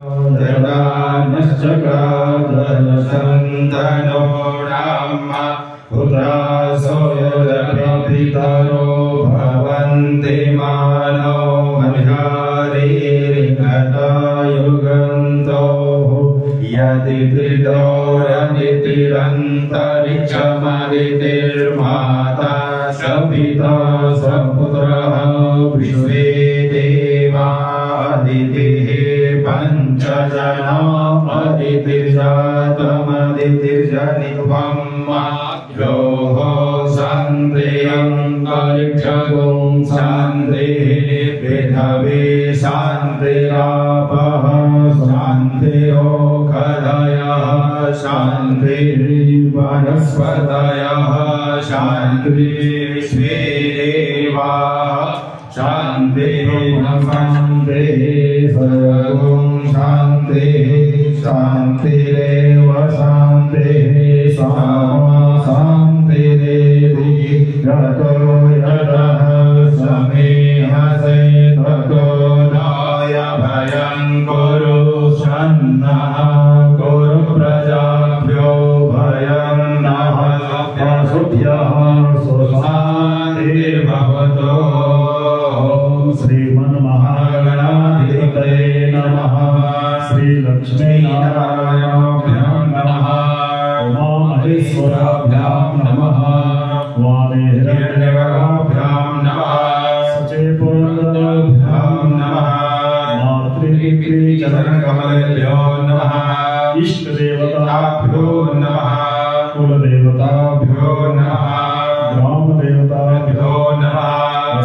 जगानश्चक्रादशन्तनो नाम पुत्रासो यदप्रपितरो भवन्ति मानो मध्यारीरिगतयुगन्तो यदि त्रिदोरनितिरन्तरिक्षमदितिर्माता सपिता सपुत्रः विश्वे देवा अदितिः पंचजना अदितिर्जातमदितिर्जनित्वं माद्योः शान्तिरन्तरिक्षगुं शान्तिः पृथिवी शान्तिरापः शान्तिरोषधयः शान्तिर्वनस्पतयः शान्तिर्विश्वे देवाः शान्तिः शान्तिः सर्वं शान्तिः शान्तिरेव शान्तिः सामा शान्तिरेति यतो यतः समेहसे ततो नाय भयं कुरु सन्नः कुरु प्रजाभ्यो भयं नः पशुभ्यः सुशान्तिर्भवतु। श्रीमन्महागणाधिपतये नमः। श्रीलक्ष्मीनारायणाभ्यां नमः। उमामहेश्वराभ्यां नमः। वामे हिरण्यगर्भाभ्यां नमः। सचेपुरन्दराभ्यां नमः। मातृचरणकमलेभ्यो नमः। इष्टदेवताभ्यो नमः। कुलदेवताभ्यो नमः। ग्रामदेवताभ्यो नमः।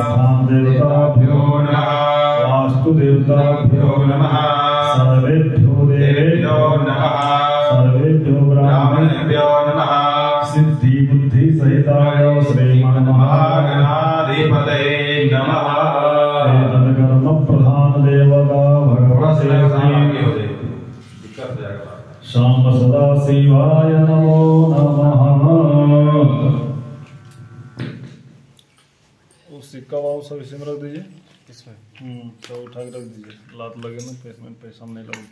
स्थानदेवताभ्यो नमः। वास्तुदेवताभ्यो नमः। सर्वेभ्यो देवेभ्यो नमः। सर्वेभ्यो ब्राह्मणेभ्यो नमः। सिद्धि बुद्धि सहिताय श्रीमन्महागणाधिपतये नमः। एतद्कर्म प्रधान देवता भगवते शाम सदा शिवाय नमो नमः। सिक्का वाव सब इसी में रख दीजिए। इसमें सब उठा के रख दीजिए, लात लगे ना, पैसा नहीं लगे।